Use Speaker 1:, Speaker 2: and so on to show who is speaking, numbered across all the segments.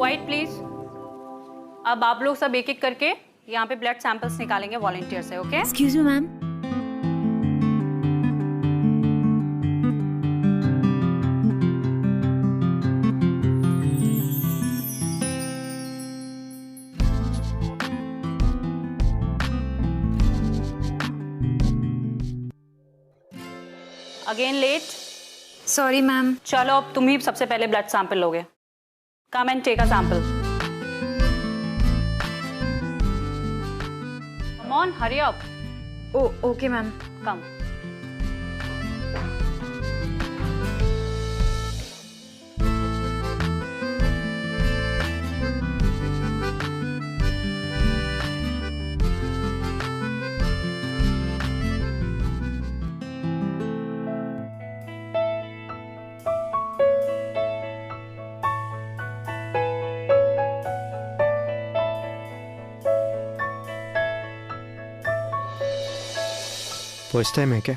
Speaker 1: Quite please. अब आप लोग सब एक एक करके यहाँ पे ब्लड सैंपल्स निकालेंगे वॉलंटियर से, okay?
Speaker 2: Excuse me ma'am.
Speaker 1: Again late.
Speaker 2: Sorry ma'am.
Speaker 1: चलो अब तुम ही सबसे पहले ब्लड सैंपल लोगे। Come and take a sample. Come on, hurry up.
Speaker 2: Okay ma'am.
Speaker 1: Come.
Speaker 3: First time है क्या?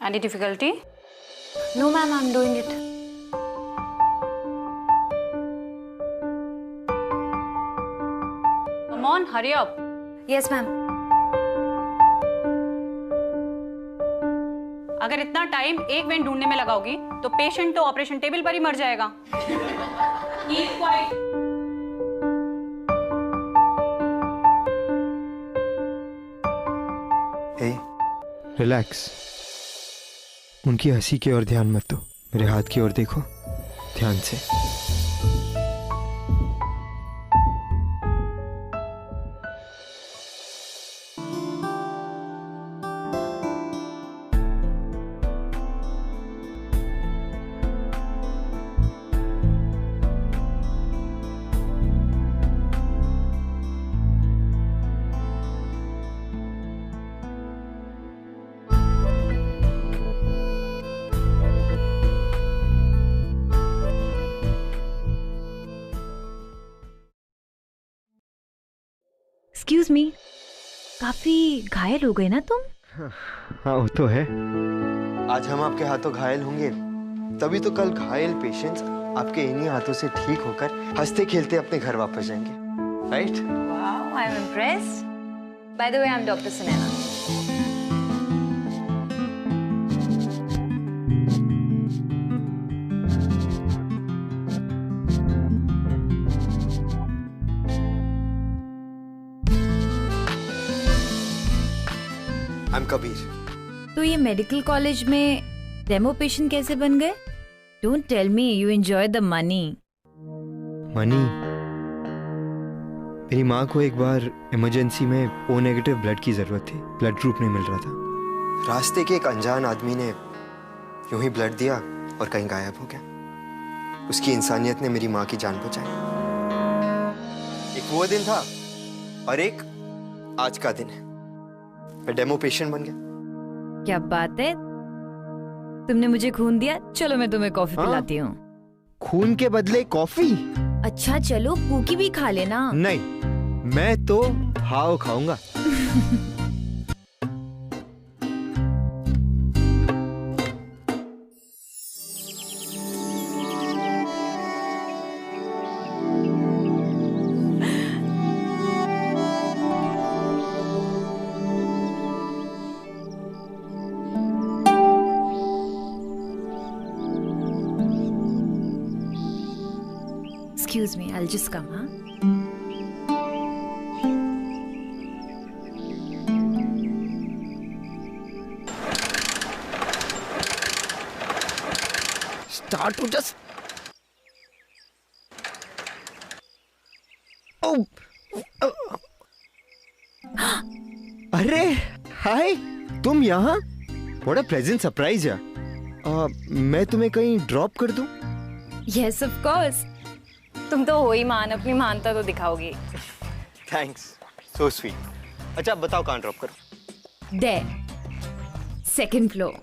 Speaker 1: Any difficulty?
Speaker 2: No ma'am, I am doing it.
Speaker 1: Come on, hurry up.
Speaker 2: Yes ma'am.
Speaker 1: अगर इतना टाइम एक when ढूंढने में लगाओगी तो patient तो operation table पर ही मर जाएगा। Keep quiet.
Speaker 3: हे, रिलैक्स। उनकी हंसी की ओर ध्यान मत दो, मेरे हाथ की ओर देखो ध्यान से।
Speaker 2: एक्सक्यूज मी, काफी घायल हो गए ना तुम?
Speaker 3: हाँ वो तो है। आज हम आपके हाथों घायल होंगे, तभी तो कल घायल पेशेंट्स आपके इन्हीं हाथों से ठीक होकर हंसते खेलते अपने घर वापस जाएंगे, right?
Speaker 2: Wow, I am impressed. By the way, I am doctor Sunaina.
Speaker 3: I am Kabir.
Speaker 2: तो ये मेडिकल कॉलेज में डेमो पेशेंट कैसे बन गए? Don't tell me you enjoy the money.
Speaker 3: Money? मेरी माँ को एक बार इमरजेंसी में ओ नेगेटिव ब्लड की जरूरत थी, ब्लड ग्रुप नहीं मिल रहा था। रास्ते के एक अनजान आदमी ने यूं ही ब्लड दिया और कहीं गायब हो गया। उसकी इंसानियत ने मेरी माँ की जान बचाई। एक वो दिन था और एक आज का दिन है। मैं डेमो पेशेंट बन गया।
Speaker 2: क्या बात है, तुमने मुझे खून दिया। चलो मैं तुम्हें कॉफी पिलाती हूँ।
Speaker 3: खून के बदले कॉफी?
Speaker 2: अच्छा चलो, कुकी भी खा लेना।
Speaker 3: नहीं, मैं तो हाव खाऊंगा।
Speaker 2: Excuse me, I'll just come, huh?
Speaker 3: Start to just. Oh. अरे हाय, तुम यहाँ? What a pleasant surprise यार। मैं तुम्हें कहीं ड्रॉप कर दूं?
Speaker 2: Yes, of course. तुम तो हो ही मान, अपनी मानता तो दिखाओगी।
Speaker 3: Thanks, so sweet. अच्छा बताओ कहाँ ड्रॉप करूं?
Speaker 2: There, second floor.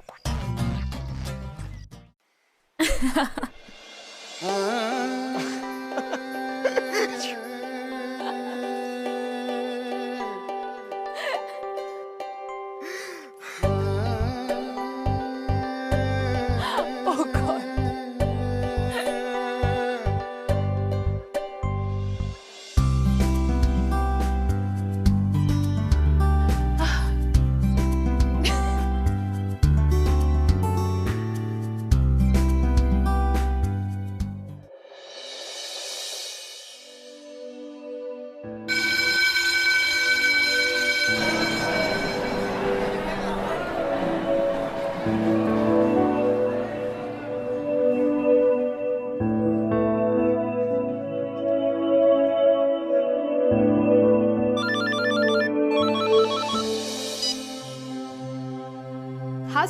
Speaker 4: हाँ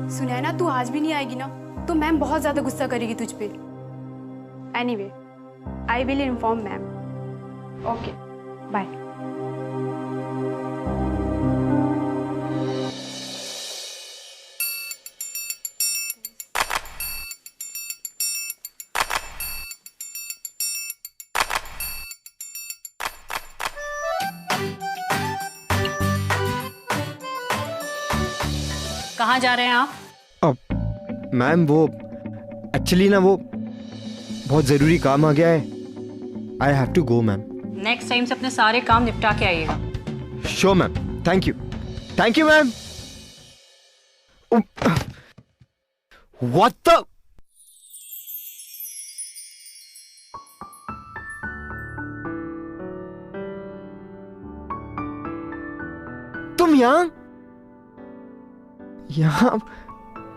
Speaker 4: सुनैना तू आज भी नहीं आएगी ना तो मैम बहुत ज्यादा गुस्सा करेगी तुझ पे। Anyway I will inform ma'am. Okay bye.
Speaker 1: कहाँ जा रहे हैं आप?
Speaker 3: अब मैम वो एक्चुअली ना वो बहुत ज़रूरी काम आ गया है। I have to go ma'am.
Speaker 1: Next time से अपने सारे काम निपटा के आइएगा।
Speaker 3: Sure ma'am. Thank you ma'am. What the तुम यहाँ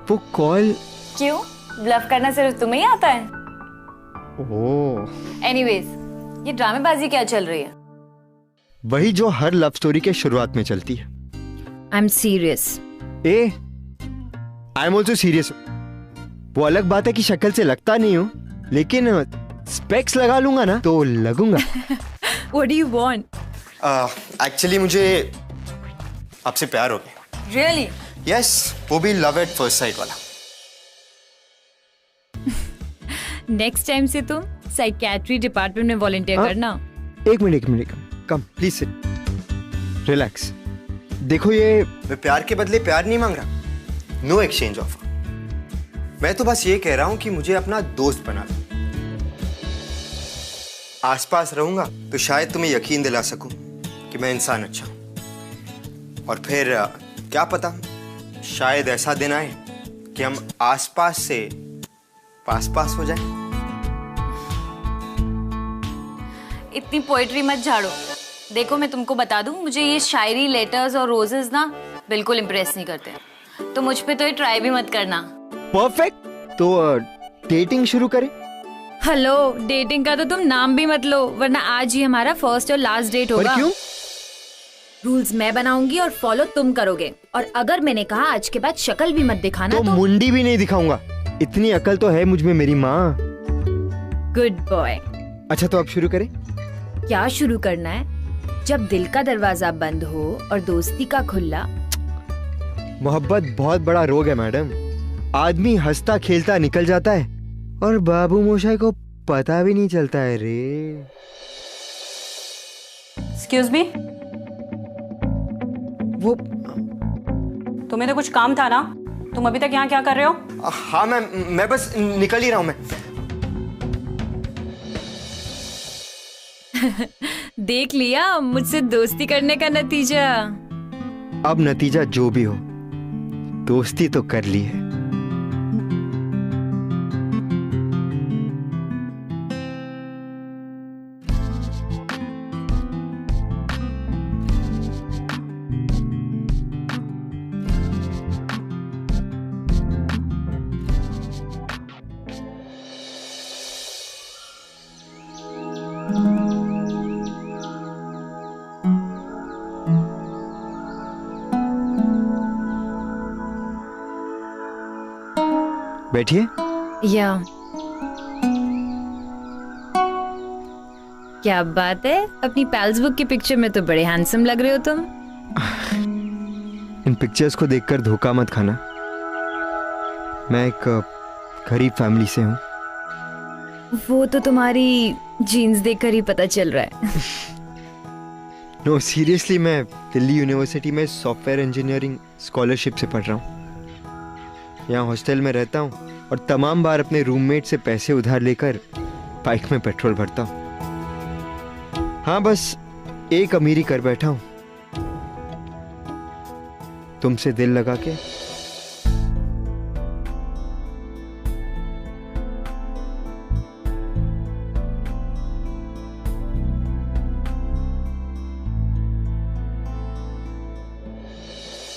Speaker 3: वो कॉल
Speaker 2: क्यों? ब्लफ करना सिर्फ तुम्हें ही आता है?
Speaker 3: ओह
Speaker 2: एनीवेज, ये ड्रामेबाजी क्या चल रही है?
Speaker 3: वही जो हर लव स्टोरी के शुरुआत में चलती है।
Speaker 2: I am serious.
Speaker 3: I am also serious. वो अलग बात है कि शक्ल से लगता नहीं हूँ, लेकिन स्पेक्स लगा लूंगा ना तो लगूंगा।
Speaker 2: What do you want?
Speaker 3: Actually मुझे आपसे प्यार हो गया।
Speaker 2: Really?
Speaker 3: यस, वो भी लव एट फर्स्ट साइट वाला।
Speaker 2: नेक्स्ट टाइम से तुम साइकियाट्री डिपार्टमेंट में वॉलंटियर करना।
Speaker 3: एक minute come please sit, relax. देखो ये मैं प्यार के बदले प्यार नहीं मांग रहा। No exchange offer. मैं तो बस ये कह रहा हूं कि मुझे अपना दोस्त बना लो। आसपास रहूंगा तो शायद तुम्हें यकीन दिला सकूं कि मैं इंसान अच्छा हूं। और फिर क्या पता, शायद ऐसा दिन आए कि हम आसपास से पास हो जाएं।
Speaker 2: इतनी पोएट्री मत झाड़ो। देखो मैं तुमको बता दूं, मुझे ये शायरी, लेटर्स और रोजेस ना बिल्कुल इम्प्रेस नहीं करते, तो मुझ पे तो ये ट्राई भी मत करना।
Speaker 3: परफेक्ट। तो डेटिंग शुरू करें?
Speaker 2: हेलो, डेटिंग का तो तुम नाम भी मत लो, वरना आज ही हमारा फर्स्ट और लास्ट डेट होगा।
Speaker 3: पर क्यों?
Speaker 2: रूल्स मैं बनाऊंगी और फॉलो तुम करोगे, और अगर मैंने कहा आज के बाद शक्ल भी मत दिखाना तो
Speaker 3: मुंडी भी नहीं दिखाऊंगा। इतनी अकल तो है मुझ में मेरी माँ।
Speaker 2: Good boy.
Speaker 3: अच्छा तो अब शुरू करें?
Speaker 2: क्या शुरू करना है? जब दिल का दरवाजा बंद हो और दोस्ती का खुला।
Speaker 3: मोहब्बत बहुत बड़ा रोग है मैडम। आदमी हंसता खेलता निकल जाता है और बाबू मोशाई को पता भी नहीं चलता है रे।
Speaker 1: एक्सक्यूज मी,
Speaker 3: वो
Speaker 1: तुम्हें तो कुछ काम था ना? तुम अभी तक यहाँ क्या कर रहे हो?
Speaker 3: हाँ मैम, मैं बस निकल ही रहा हूँ मैं।
Speaker 2: देख लिया मुझसे दोस्ती करने का नतीजा।
Speaker 3: अब नतीजा जो भी हो, दोस्ती तो कर ली है। बैठिए।
Speaker 2: या क्या बात है, अपनी पैल्स बुक की पिक्चर में तो बड़े हैंडसम लग रहे हो तुम।
Speaker 3: इन पिक्चर्स को देखकर धोखा मत खाना। मैं एक गरीब फैमिली से हूँ।
Speaker 2: वो तो तुम्हारी जीन्स देखकर ही पता चल रहा है।
Speaker 3: नो सीरियसली, मैं दिल्ली यूनिवर्सिटी में सॉफ्टवेयर इंजीनियरिंग स्कॉलरशिप से पढ़ रहा हूँ। यहाँ हॉस्टल में रहता हूँ और तमाम बार अपने रूममेट से पैसे उधार लेकर बाइक में पेट्रोल भरता हूँ। हाँ, बस एक अमीरी कर बैठा हूँ, तुमसे दिल लगा के।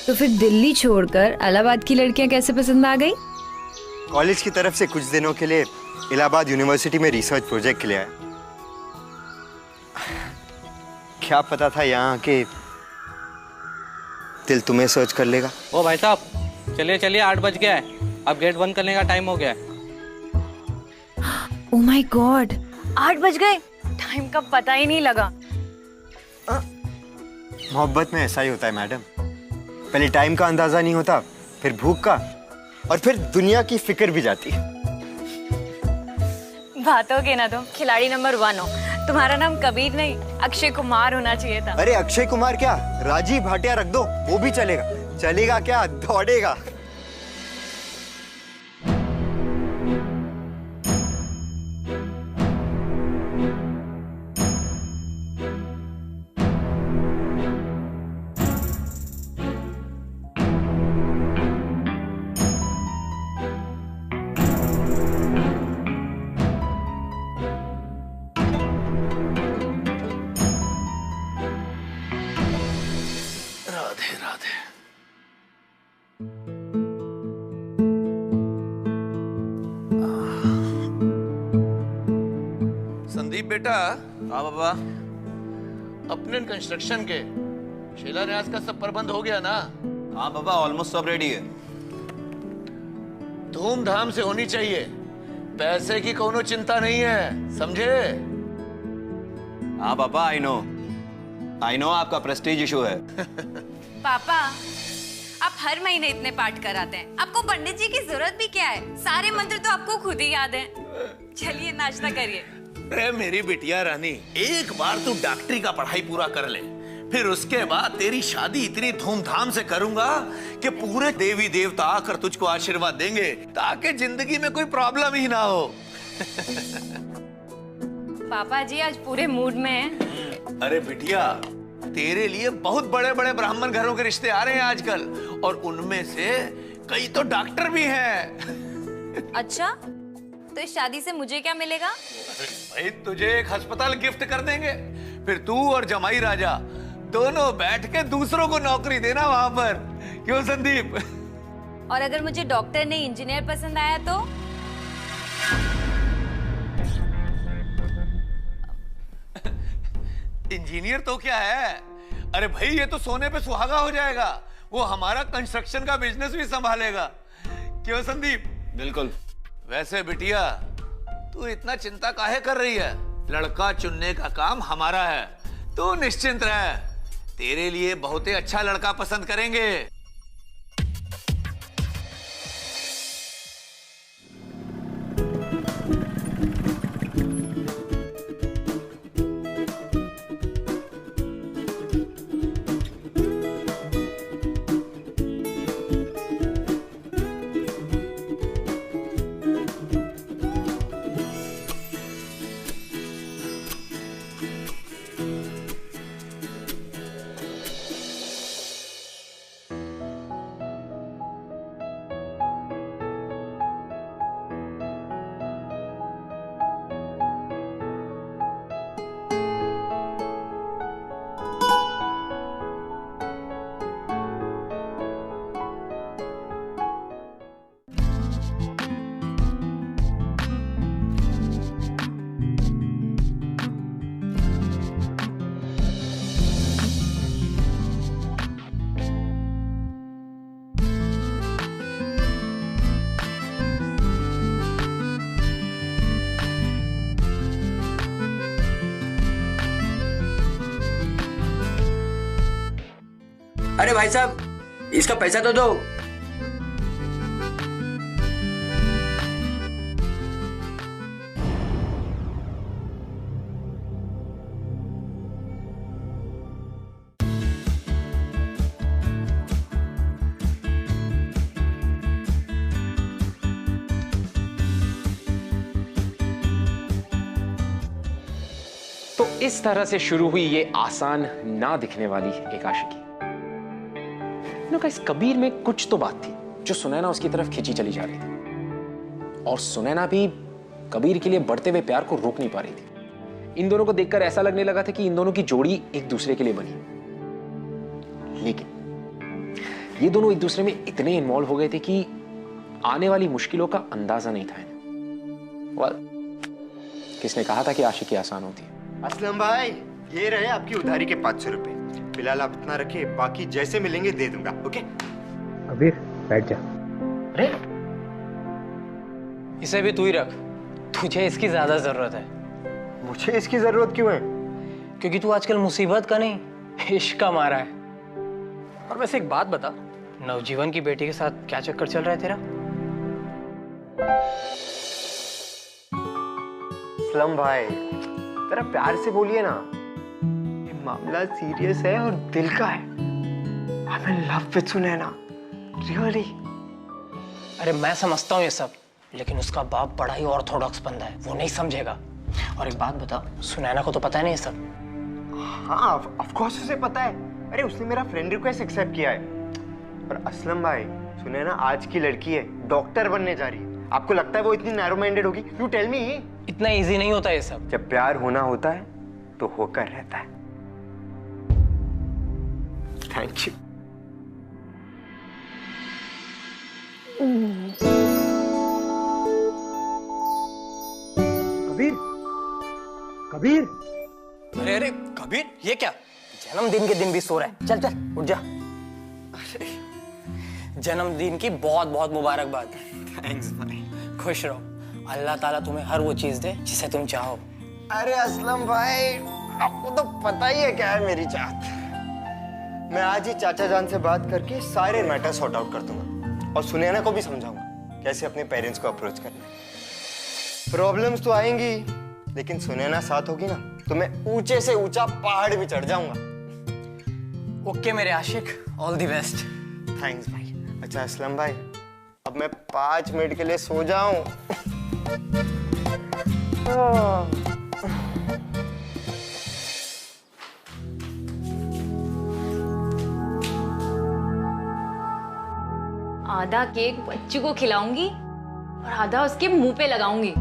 Speaker 2: तो फिर दिल्ली छोड़कर इलाहाबाद की लड़कियां कैसे पसंद आ गई?
Speaker 3: कॉलेज की तरफ से कुछ दिनों के लिए इलाहाबाद यूनिवर्सिटी में रिसर्च प्रोजेक्ट के लिए आया। क्या पता था यहाँ के दिल तुम्हें सर्च कर लेगा।
Speaker 5: ओ भाई साहब, चलिए चलिए, 8 बज गया है, अब गेट बंद करने का टाइम हो गया है।
Speaker 2: ओह माय गॉड, 8 बज गए, टाइम का पता ही नहीं लगा।
Speaker 3: मोहब्बत में ऐसा ही होता है मैडम, पहले टाइम का अंदाजा नहीं होता, फिर भूख का, और फिर दुनिया की फिक्र भी जाती है।
Speaker 2: बातों के ना तुम खिलाड़ी नंबर 1 हो। तुम्हारा नाम कबीर नहीं, अक्षय कुमार होना चाहिए था।
Speaker 3: अरे अक्षय कुमार क्या, राजीव भाटिया रख दो, वो भी चलेगा। चलेगा क्या, दौड़ेगा।
Speaker 6: राधे राधे। संदीप बेटा।
Speaker 5: हाँ बाबा।
Speaker 6: अपने कंस्ट्रक्शन के शिलान्यास का सब प्रबंध हो गया ना?
Speaker 5: हाँ बाबा, ऑलमोस्ट सब रेडी है।
Speaker 6: धूमधाम से होनी चाहिए, पैसे की कोनो चिंता नहीं है, समझे?
Speaker 5: हाँ पापा, आई नो आपका प्रेस्टीज इशू है।
Speaker 2: पापा, आप हर महीने इतने पाठ कराते हैं, आपको पंडित जी की जरूरत भी क्या है? सारे मंत्र तो आपको खुद ही याद हैं। चलिए नाश्ता करिए।
Speaker 6: अरे मेरी बिटिया रानी, एक बार तू डॉक्टरी का पढ़ाई पूरा कर ले, फिर उसके बाद तेरी शादी इतनी धूमधाम से करूंगा कि पूरे देवी देवता आकर तुझको आशीर्वाद देंगे, ताकि जिंदगी में कोई प्रॉब्लम ही ना हो।
Speaker 2: पापा जी आज पूरे मूड में हैं।
Speaker 6: अरे बिटिया, तेरे लिए बहुत बड़े बड़े ब्राह्मण घरों के रिश्ते आ रहे हैं आजकल, और उनमें से कई तो डॉक्टर भी हैं।
Speaker 2: अच्छा, तो इस शादी से मुझे क्या मिलेगा?
Speaker 6: भाई तुझे एक अस्पताल गिफ्ट कर देंगे, फिर तू और जमाई राजा दोनों बैठ के दूसरों को नौकरी देना वहां पर। क्यों संदीप?
Speaker 2: और अगर मुझे डॉक्टर नहीं इंजीनियर पसंद आया तो?
Speaker 6: इंजीनियर तो क्या है, अरे भाई ये तो सोने पे सुहागा हो जाएगा, वो हमारा कंस्ट्रक्शन का बिजनेस भी संभालेगा। क्यों संदीप?
Speaker 5: बिल्कुल।
Speaker 6: वैसे बिटिया, तू इतना चिंता काहे कर रही है? लड़का चुनने का काम हमारा है, तू निश्चिंत रह, तेरे लिए बहुत ही अच्छा लड़का पसंद करेंगे।
Speaker 7: अरे भाई साहब, इसका पैसा तो दो।
Speaker 8: तो इस तरह से शुरू हुई ये आसान ना दिखने वाली एक आशिकी। गाइस, कबीर में कुछ तो बात थी जो सुनैना उसकी तरफ खिंची चली जा रही थी, और सुनैना भी कबीर के लिए बढ़ते हुए प्यार को रोक नहीं पा रही थी। इन दोनों को देखकर ऐसा लगने लगा था कि इन दोनों की जोड़ी एक दूसरे के लिए बनी। ये दोनों एक दूसरे में इतने इन्वॉल्व हो गए थे कि आने वाली मुश्किलों का अंदाजा नहीं था इन्हें। well, किसने कहा था कि आशिकी आसान होती है?
Speaker 3: असलम भाई, ये रहे आपकी उधारी के 500 रुपए। फिलहाल आप इतना रखिए, बाकी जैसे मिलेंगे दे दूंगा। ओके
Speaker 9: कबीर बैठ जा।
Speaker 5: अरे इसे भी तू ही रख, तुझे इसकी ज्यादा जरूरत है।
Speaker 3: मुझे इसकी जरूरत क्यों है?
Speaker 5: क्योंकि तू आजकल मुसीबत का नहीं, इश्क का मारा है। और वैसे एक बात बता, नवजीवन की बेटी के साथ क्या चक्कर चल रहा है तेरा?
Speaker 3: असलम भाई, जरा प्यार से बोलिए ना, ये मामला सीरियस है और दिल का है। I'm in love with Sunaina, really।
Speaker 5: अरे मैं समझता हूँ ये सब, लेकिन उसका बाप बड़ा ही ऑर्थोडॉक्स बंदा है, वो नहीं समझेगा। और एक बात बता, सुनैना को तो पता है नहीं ये सब?
Speaker 3: हाँ, ऑफ कोर्स उसे पता है। अरे उसने मेरा फ्रेंड रिक्वेस्ट एक्सेप्ट किया है। और असलम भाई, सुनैना आज की लड़की है, डॉक्टर बनने जा रही है। आपको लगता है वो इतनी नैरो माइंडेड होगी? You tell me.
Speaker 5: इतना इजी नहीं होता ये सब।
Speaker 3: जब प्यार होना होता है तो होकर रहता है। Thank you.
Speaker 9: कबीर, कबीर,
Speaker 5: अरे अरे कबीर, ये क्या? जन्मदिन के दिन भी सो रहा है? चल चल उठ जा। जन्मदिन की बहुत बहुत मुबारकबाद।
Speaker 3: थैंक्स भाई।
Speaker 5: खुश रहो, अल्लाह ताला तुम्हें हर वो चीज दे जिसे तुम चाहो।
Speaker 3: अरे असलम भाई, आपको तो पता ही है क्या है मेरी चाहत। मैं आज ही चाचा जान से बात करके सारे मैटर सॉर्ट आउट कर दूंगा और सुनैना को भी समझाऊंगा कैसे अपने पेरेंट्स को अप्रोच करना है। प्रॉब्लम्स तो आएंगी, लेकिन सुनैना साथ होगी ना तो मैं ऊंचे से ऊंचा पहाड़ भी चढ़ जाऊंगा।
Speaker 5: ओके मेरे आशिक, ऑल द बेस्ट।
Speaker 3: थैंक्स भाई। अच्छा असलम भाई, अब मैं 5 मिनट के लिए सो जाऊं?
Speaker 2: आधा केक बच्ची को खिलाऊंगी और आधा उसके मुंह पे लगाऊंगी।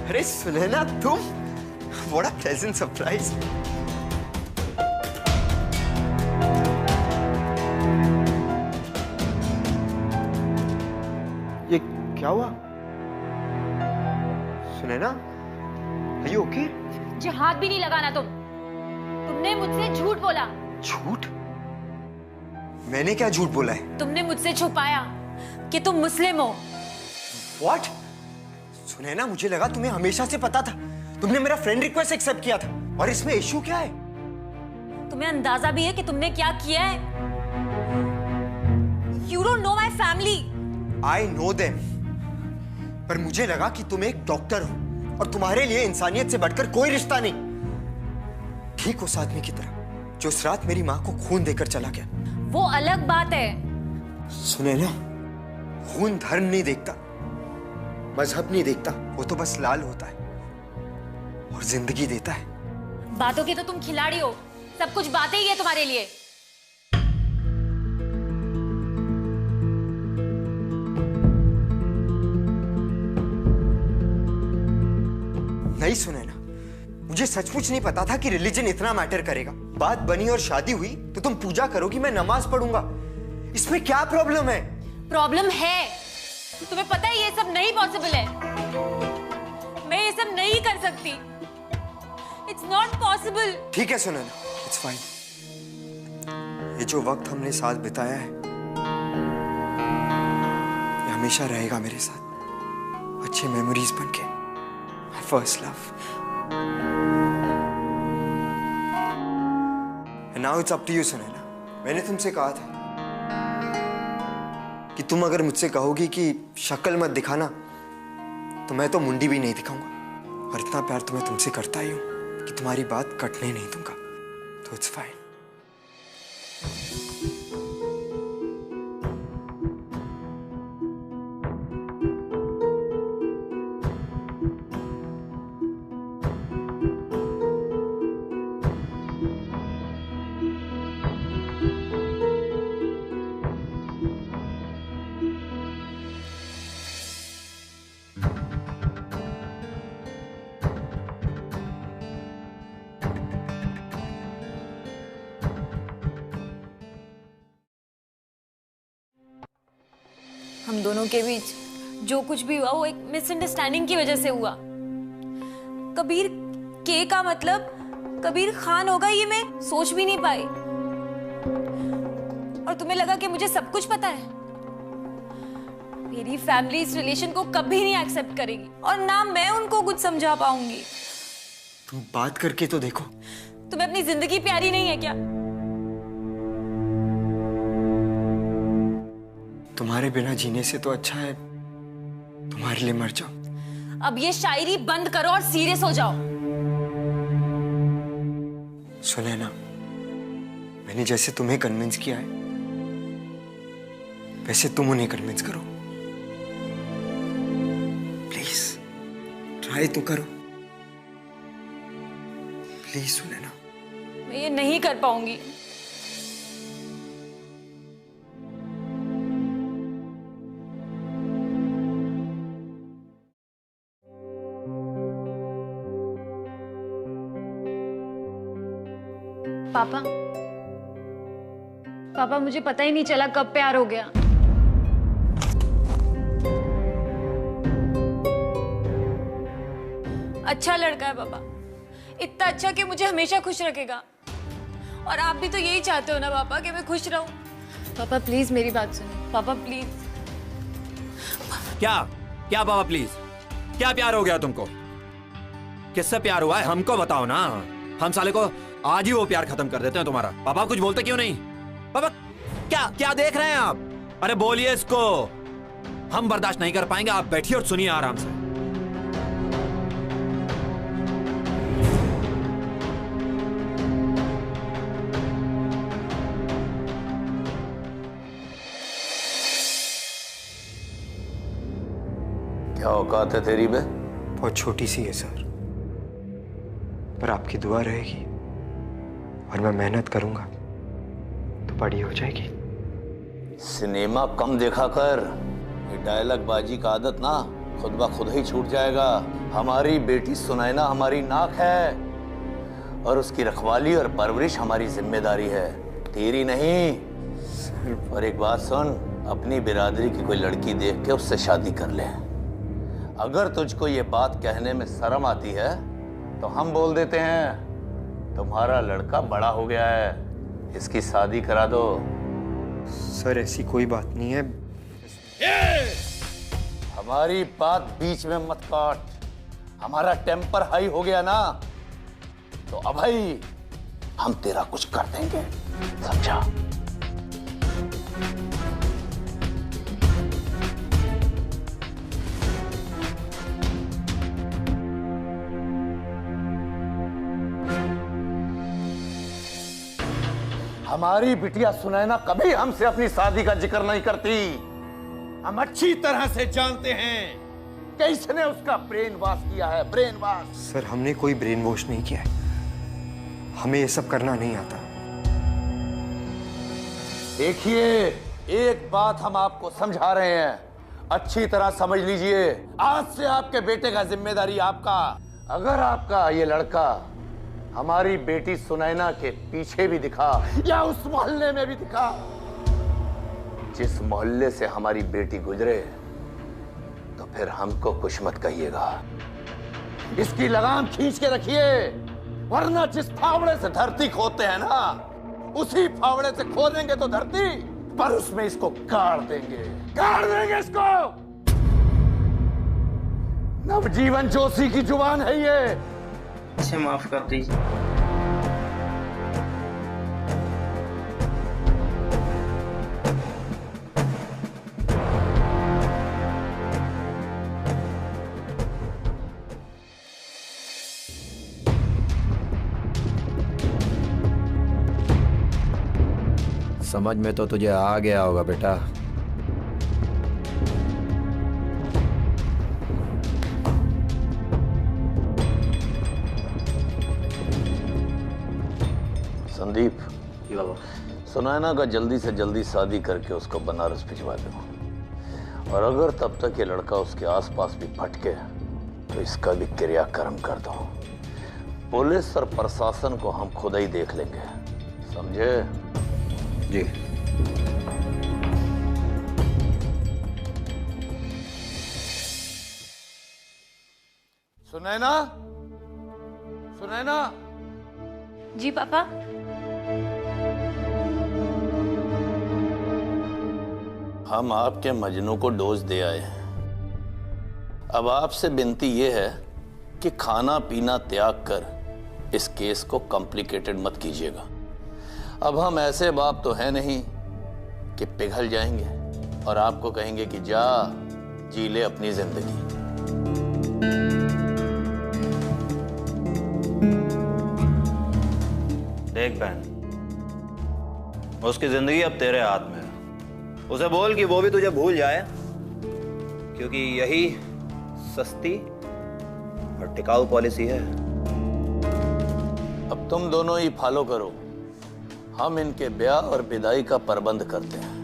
Speaker 3: अरे सुनैना, तुम? What a pleasant surprise। ये क्या हुआ? Sunaina, are you okay?
Speaker 2: मुझे हाथ भी नहीं लगाना तुमने मुझसे झूठ बोला।
Speaker 3: झूठ? मैंने क्या झूठ बोला है?
Speaker 2: तुमने मुझसे छुपाया कि तुम मुस्लिम हो।
Speaker 3: What? सुनैना, मुझे लगा तुम्हें हमेशा से पता था। तुमने मेरा फ्रेंड रिक्वेस्ट एक्सेप्ट किया था, और इसमें इशू क्या है?
Speaker 2: तुम्हें अंदाजा भी है कि तुमने क्या किया है? You don't know my family।
Speaker 3: I know them। पर मुझे लगा कि तुम एक डॉक्टर हो और तुम्हारे लिए इंसानियत से बढ़कर कोई रिश्ता नहीं। ठीक उस आदमी की तरह जो उस रात मेरी माँ को खून देकर चला गया।
Speaker 2: वो अलग बात है।
Speaker 3: सुनैना, खून धर्म नहीं देखता, मजहब नहीं देखता, वो तो बस लाल होता है और जिंदगी देता है।
Speaker 2: बातों की तो तुम खिलाड़ी हो, सब कुछ बातें ही है तुम्हारे लिए।
Speaker 3: नहीं सुनैना, मुझे सचमुच नहीं पता था कि रिलीजन इतना मैटर करेगा। बात बनी और शादी हुई तो तुम पूजा करोगी, मैं नमाज पढ़ूंगा। इसमें क्या प्रॉब्लम है?
Speaker 2: प्रॉब्लम है, तुम्हें पता है ये सब नहीं पॉसिबल है। मैं ये सब नहीं कर सकती। It's not possible.
Speaker 3: ठीक है सुनैना, इट्स फाइन। ये जो वक्त हमने साथ बिताया है, ये हमेशा रहेगा मेरे साथ, अच्छे मेमोरीज बन के। My first love. And now it's up to you Sunaina. मैंने तुमसे कहा था कि तुम अगर मुझसे कहोगी कि शक्ल मत दिखाना, तो मैं तो मुंडी भी नहीं दिखाऊंगा। और इतना प्यार तो मैं तुमसे करता ही हूं कि तुम्हारी बात कटने नहीं दूंगा। तो इट्स फाइन।
Speaker 2: हम दोनों के बीच जो कुछ भी हुआ वो एक मिसअंडरस्टैंडिंग की वजह से हुआ। कबीर के का मतलब कबीर खान होगा ये मैं सोच भी नहीं पाई। और तुम्हें लगा कि मुझे सब कुछ पता है। मेरी फैमिली इस रिलेशन को कभी नहीं एक्सेप्ट करेगी और ना मैं उनको कुछ समझा पाऊंगी।
Speaker 3: तुम बात करके तो देखो।
Speaker 2: तुम्हें अपनी जिंदगी प्यारी नहीं है क्या?
Speaker 3: तुम्हारे बिना जीने से तो अच्छा है तुम्हारे लिए मर जाओ।
Speaker 2: अब ये शायरी बंद करो और सीरियस हो जाओ।
Speaker 3: सुनैना, मैंने जैसे तुम्हें कन्विंस किया है वैसे तुम उन्हें कन्विंस करो। प्लीज ट्राई तो करो। प्लीज सुनैना।
Speaker 2: मैं ये नहीं कर पाऊंगी। पापा, पापा मुझे पता ही नहीं चला कब प्यार हो गया। अच्छा लड़का है पापा, इतना अच्छा कि मुझे हमेशा खुश रखेगा। और आप भी तो यही चाहते हो ना पापा कि मैं खुश रहूं। पापा प्लीज मेरी बात सुनिए। पापा प्लीज।
Speaker 10: क्या क्या पापा प्लीज? क्या प्यार हो गया तुमको? किससे प्यार हुआ है हमको बताओ ना। हम साले को आज ही वो प्यार खत्म कर देते हैं तुम्हारा। पापा कुछ बोलते क्यों नहीं? पापा क्या क्या देख रहे हैं आप? अरे बोलिए इसको। हम बर्दाश्त नहीं कर पाएंगे। आप बैठिए और सुनिए आराम से।
Speaker 6: क्या औकात है तेरी बे?
Speaker 3: बहुत छोटी सी है सर, पर आपकी दुआ रहेगी और मैं मेहनत करूंगा तो बड़ी हो जाएगी।
Speaker 6: सिनेमा कम देखा कर। ये डायलॉग बाजी का आदत ना खुद ब खुद ही छूट जाएगा। हमारी बेटी सुनैना हमारी नाक है और उसकी रखवाली और परवरिश हमारी जिम्मेदारी है, तेरी नहीं। और एक बात सुन, अपनी बिरादरी की कोई लड़की देख के उससे शादी कर ले। अगर तुझको ये बात कहने में शर्म आती है तो हम बोल देते हैं तुम्हारा लड़का बड़ा हो गया है, इसकी शादी करा दो।
Speaker 3: सर ऐसी कोई बात नहीं है।
Speaker 6: हमारी बात बीच में मत काट। हमारा टेम्पर हाई हो गया ना तो अब भाई हम तेरा कुछ कर देंगे, समझा? हमारी बिटिया सुनैना कभी हमसे अपनी शादी का जिक्र नहीं करती। हम अच्छी तरह से जानते हैं कि इसने उसका ब्रेन वॉश किया है, ब्रेन वॉश।
Speaker 3: सर हमने कोई ब्रेन वॉश नहीं किया है, हमें ये सब करना नहीं आता।
Speaker 6: देखिए, एक बात हम आपको समझा रहे हैं, अच्छी तरह समझ लीजिए। आज से आपके बेटे का जिम्मेदारी आपका। अगर आपका ये लड़का हमारी बेटी सुनैना के पीछे भी दिखा या उस मोहल्ले में भी दिखा, जिस मोहल्ले से हमारी बेटी गुजरे, तो फिर हमको कुछ मत कहिएगा। इसकी लगाम खींच के रखिए, वरना जिस फावड़े से धरती खोदते हैं ना, उसी फावड़े से खोदेंगे तो धरती पर उसमें इसको गाड़ देंगे इसको। नवजीवन जोशी की जुबान है ये।
Speaker 7: इसे माफ कर दीजिए।
Speaker 10: समझ में तो तुझे आ गया होगा बेटा।
Speaker 6: संदीप, सुनैना का जल्दी से जल्दी शादी करके उसको बनारस भिजवा दो, और अगर तब तक ये लड़का उसके आसपास भी भटके तो इसका भी क्रियाक्रम कर दो। पुलिस और प्रशासन को हम खुद ही देख लेंगे, समझे?
Speaker 10: जी।
Speaker 6: सुनैना, सुनैना।
Speaker 2: जी पापा।
Speaker 6: हम आपके मजनू को डोज दे आए हैं। अब आपसे विनती यह है कि खाना पीना त्याग कर इस केस को कॉम्प्लिकेटेड मत कीजिएगा। अब हम ऐसे बाप तो हैं नहीं कि पिघल जाएंगे और आपको कहेंगे कि जा जी ले अपनी जिंदगी।
Speaker 10: देख बहन, उसकी जिंदगी अब तेरे हाथ में है। उसे बोल कि वो भी तुझे भूल जाए, क्योंकि यही सस्ती और टिकाऊ पॉलिसी है।
Speaker 6: अब तुम दोनों ही फॉलो करो, हम इनके ब्याह और विदाई का प्रबंध करते हैं।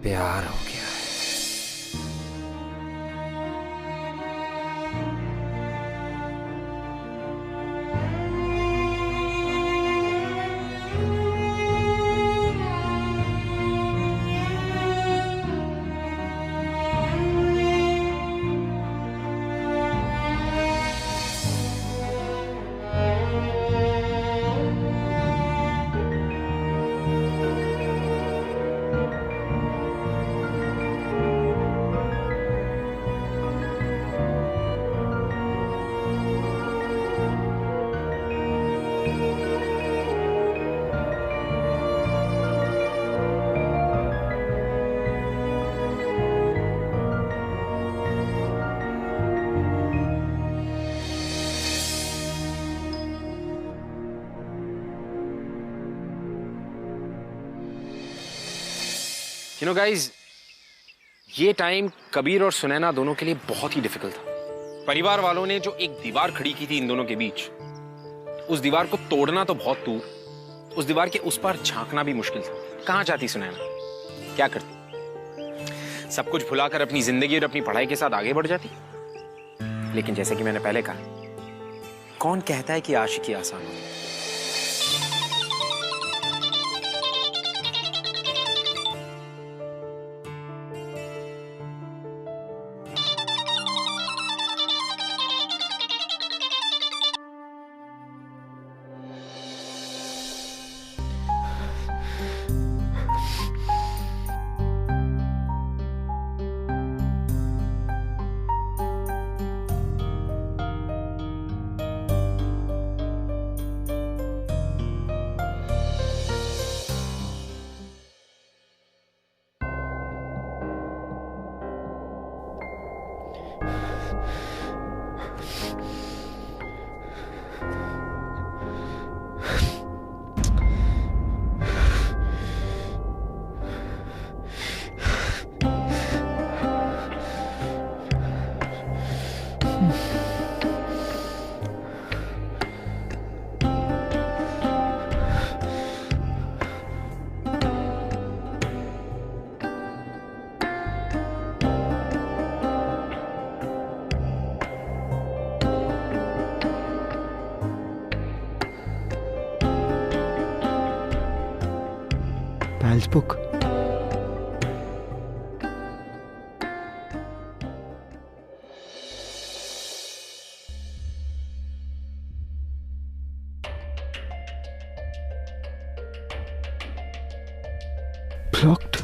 Speaker 10: प्यार हो गया है।
Speaker 8: You know guys, ये टाइम कबीर और सुनैना दोनों के लिए बहुत ही डिफिकल्ट था। परिवार वालों ने जो एक दीवार खड़ी की थी इन दोनों के बीच, उस दीवार को तोड़ना तो बहुत दूर, उस दीवार के उस पार झांकना भी मुश्किल था। कहां जाती सुनैना, क्या करती? सब कुछ भुलाकर अपनी जिंदगी और अपनी पढ़ाई के साथ आगे बढ़ जाती। लेकिन जैसे कि मैंने पहले कहा, कौन कहता है कि आशिकी आसान होती है?
Speaker 3: बुक। ब्लॉक्ड।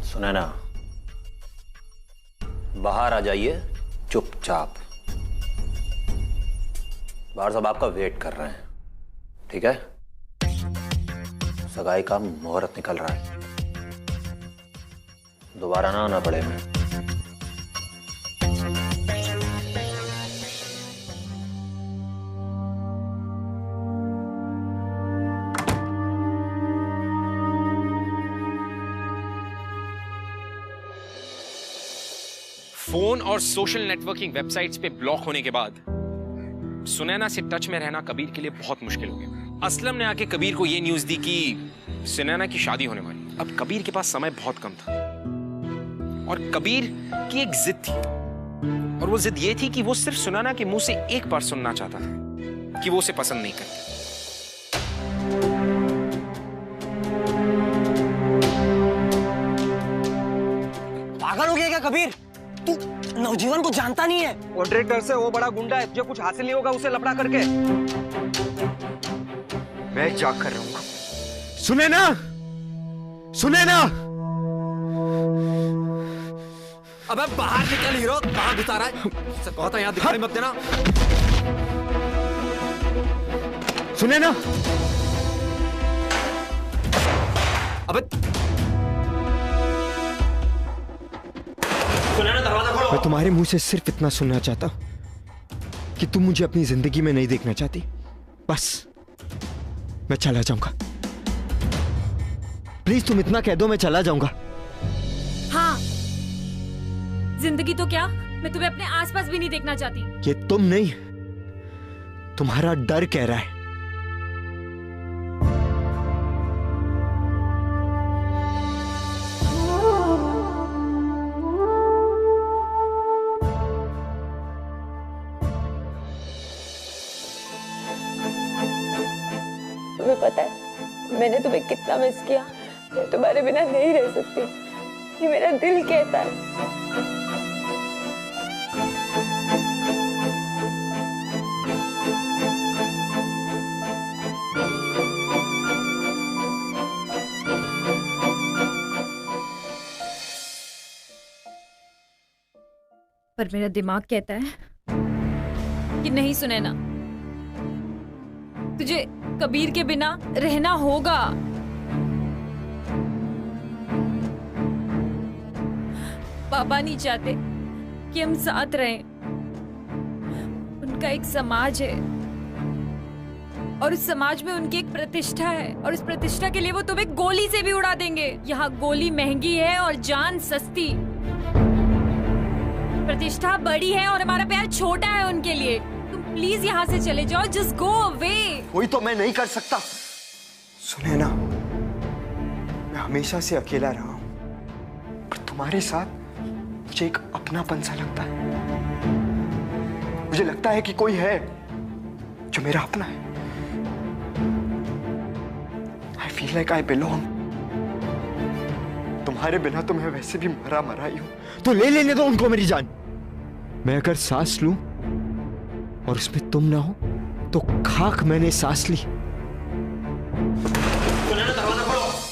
Speaker 10: सुनैना, बाहर आ जाइए चुपचाप। बाहर सब आपका वेट कर रहे हैं, ठीक है? सगाई का मुहूर्त निकल रहा है, दोबारा ना आना पड़े हमें।
Speaker 8: फोन और सोशल नेटवर्किंग वेबसाइट्स पे ब्लॉक होने के बाद सुनैना से टच में रहना कबीर के लिए बहुत मुश्किल हो गया। असलम ने आके कबीर को यह न्यूज दी कि सुनैना की शादी होने वाली। अब कबीर के पास समय बहुत कम था और कबीर की एक जिद थी, और वो जिद ये थी कि वो सिर्फ सुनैना के मुंह से एक बार सुनना चाहता था कि वो उसे पसंद नहीं करती।
Speaker 5: पागल हो गया क्या कबीर? तू नवजीवन को जानता नहीं है?
Speaker 9: कॉन्ट्रैक्टर से वो बड़ा गुंडा है, जो कुछ हासिल नहीं होगा उसे लफड़ा करके।
Speaker 3: मैं जाकर रहूंगा। सुनैना, सुनैना!
Speaker 10: अबे बाहर निकल हीरो, कहां घुसा रहा है? कहता यहां दिखाई मत देना।
Speaker 3: सुनैना!
Speaker 10: अबे
Speaker 3: मैं तुम्हारे मुंह से सिर्फ इतना सुनना चाहता हूं कि तुम मुझे अपनी जिंदगी में नहीं देखना चाहती। बस मैं चला जाऊंगा। प्लीज तुम इतना कह दो, मैं चला जाऊंगा।
Speaker 2: हाँ, जिंदगी तो क्या, मैं तुम्हें अपने आसपास भी नहीं देखना चाहती।
Speaker 3: ये तुम नहीं, तुम्हारा डर कह रहा है।
Speaker 2: तुम्हें पता है मैंने तुम्हें कितना मिस किया। मैं तुम्हारे बिना नहीं रह सकती, ये मेरा दिल कहता है। पर मेरा दिमाग कहता है कि नहीं सुनैना, तुझे कबीर के बिना रहना होगा। पापा नहीं चाहते कि हम साथ रहें। उनका एक समाज है और उस समाज में उनकी एक प्रतिष्ठा है, और उस प्रतिष्ठा के लिए वो तुम्हें गोली से भी उड़ा देंगे। यहाँ गोली महंगी है और जान सस्ती। प्रतिष्ठा बड़ी है और हमारा प्यार छोटा है उनके लिए। तुम प्लीज यहाँ से चले जाओ, जस्ट गो अवे।
Speaker 3: कोई तो मैं नहीं कर सकता। सुनैना, मैं हमेशा से अकेला रहा हूं, पर तुम्हारे साथ मुझे एक अपनापन सा लगता है। मुझे लगता है कि कोई है जो मेरा अपना है। I feel like I belong। तुम्हारे बिना तो मैं वैसे भी मरा मरा ही हूं, तो ले लेने दो उनको मेरी जान। मैं अगर सांस लूं और उसमें तुम ना हो तो खाक मैंने सांस ली।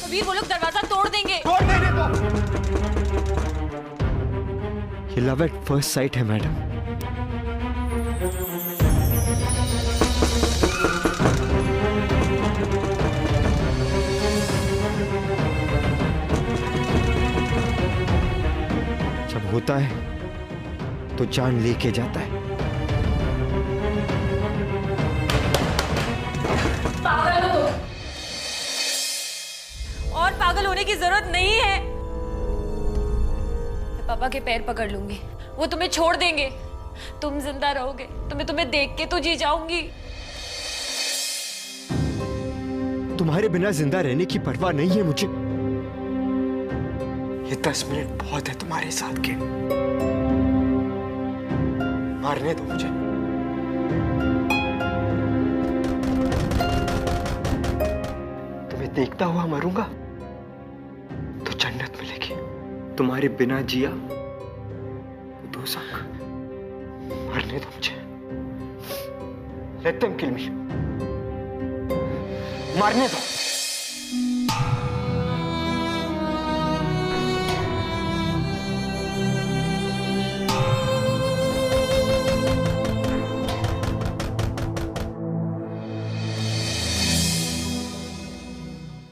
Speaker 2: कबीर, वो लोग दरवाजा तोड़ देंगे।
Speaker 3: तोड़ देने दो। ये लव एट फर्स्ट साइट है मैडम। जब होता है तो जान लेके जाता है।
Speaker 2: पागल हो तुम, और पागल पागल होने की जरूरत नहीं है। मैं पापा के पैर पकड़ लूंगी, वो तुम्हें छोड़ देंगे, तुम जिंदा रहोगे तो मैं तुम्हें देख के तो जी जाऊंगी।
Speaker 3: तुम्हारे बिना जिंदा रहने की परवाह नहीं है मुझे। ये 10 मिनट बहुत है तुम्हारे साथ के। मारने दो मुझे। तुम्हें देखता हुआ मरूंगा तो जन्नत मिलेगी, तुम्हारे बिना जिया तो दोज़ख। मारने दो मुझे। Let them kill me। मारने दो।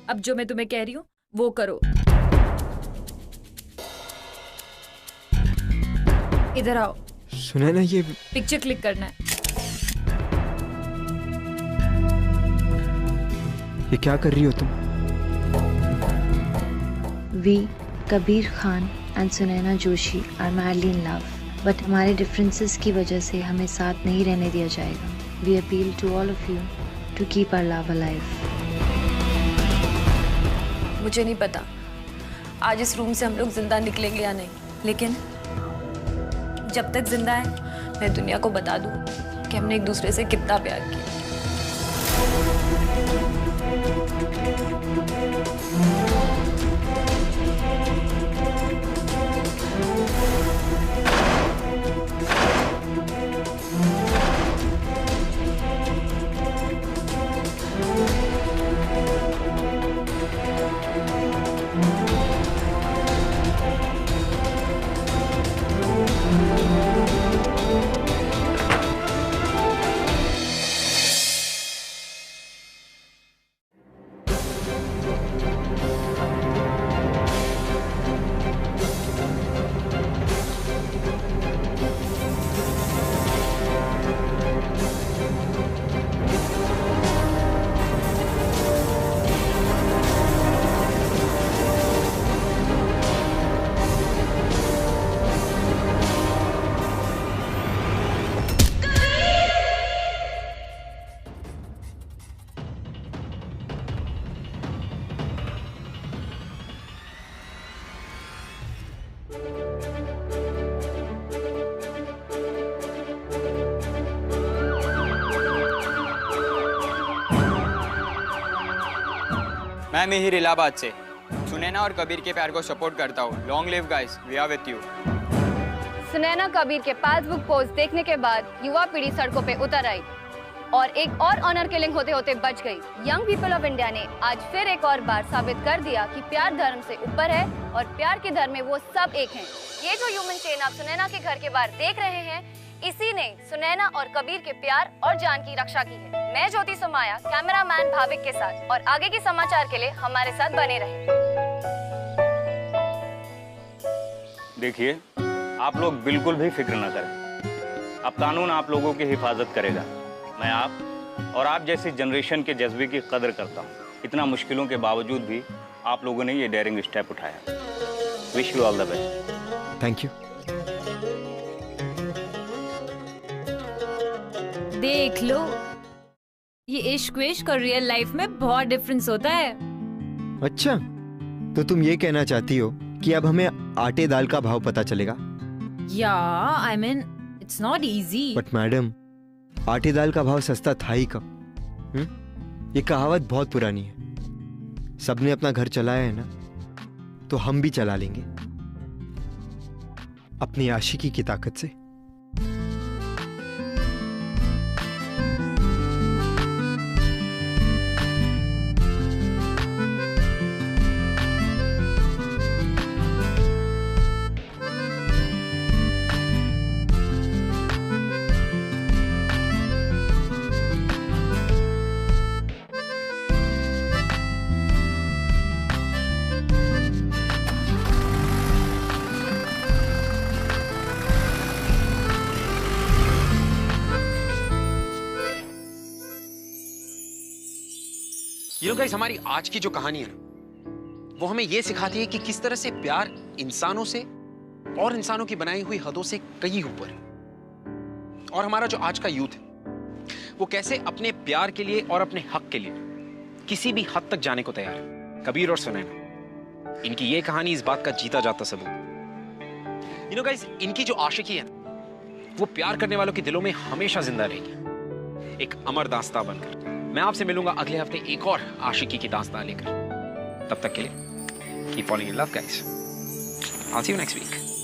Speaker 2: अब जो मैं तुम्हें कह रही हूँ वो करो। इधर आओ।
Speaker 3: सुनैना, ये
Speaker 2: पिक्चर क्लिक करना है।
Speaker 3: ये क्या कर रही हो तुम?
Speaker 11: We, Kabir Khan and Sunaina Joshi are madly in love, but हमारे differences की वजह से हमें साथ नहीं रहने दिया जाएगा। We appeal to all of you to keep our love alive।
Speaker 2: मुझे नहीं पता आज इस रूम से हम लोग जिंदा निकलेंगे या नहीं, लेकिन जब तक जिंदा है मैं दुनिया को बता दूं कि हमने एक दूसरे से कितना प्यार किया।
Speaker 12: मैं मिहिर इलाहाबाद से सुनैना और कबीर के प्यार को सपोर्ट करता हूँ। Long live guys, we are with you.
Speaker 13: Sunaina Kabir के पासबुक पोस्ट देखने के बाद युवा पीढ़ी सड़कों पे उतर आई और एक और ऑनर किलिंग होते होते बच गई। यंग पीपल ऑफ इंडिया ने आज फिर एक और बार साबित कर दिया कि प्यार धर्म से ऊपर है और प्यार के धर्म में वो सब एक हैं। ये जो ह्यूमन चेन आप सुनैना के घर के बाहर देख रहे हैं, इसी ने सुनैना और कबीर के प्यार और जान की रक्षा की है। मैं ज्योति सुमाया कैमरामैन भाविक के साथ, और आगे के समाचार के लिए हमारे साथ बने रहें।
Speaker 14: देखिए, आप लोग बिल्कुल भी फिक्र न करें। अब कानून आप लोगों की हिफाजत करेगा। मैं आप और आप जैसी जनरेशन के जज्बे की कदर करता हूँ। इतना मुश्किलों के बावजूद भी आप लोगों ने ये डेयरिंग स्टेप उठाया। Wish you all the best.
Speaker 3: Thank you.
Speaker 2: देख लो, ये इश्क विश्क और रियल लाइफ में बहुत डिफरेंस होता है।
Speaker 3: अच्छा, तो तुम ये कहना चाहती हो कि अब हमें आटे दाल का भाव पता चलेगा?
Speaker 2: या I mean it's not easy.
Speaker 3: But madam, आटे दाल का भाव सस्ता था ही कब? ये कहावत बहुत पुरानी है। सबने अपना घर चलाया है ना, तो हम भी चला लेंगे अपनी आशिकी की ताकत से।
Speaker 10: गाइस, हमारी आज की जो कहानी है ना,
Speaker 8: वो हमें ये सिखाती है कि किस तरह से प्यार इंसानों से और इंसानों की बनाई हुई हदों से कहीं ऊपर है। और हमारा जो आज का यूथ है वो कैसे अपने प्यार के लिए और अपने हक के लिए किसी भी हद तक जाने को तैयार है। कबीर और सुनैना, इनकी ये कहानी इस बात का जीता जाता सबूत। यू नो गाइस, इनकी जो आशिकी है ना, वो प्यार करने वालों के दिलों में हमेशा जिंदा रहेगी, एक अमर दास्तां बनकर। मैं आपसे मिलूंगा अगले हफ्ते एक और आशिकी की दास्तां लेकर। तब तक के लिए keep following in love guys. I'll see you next week.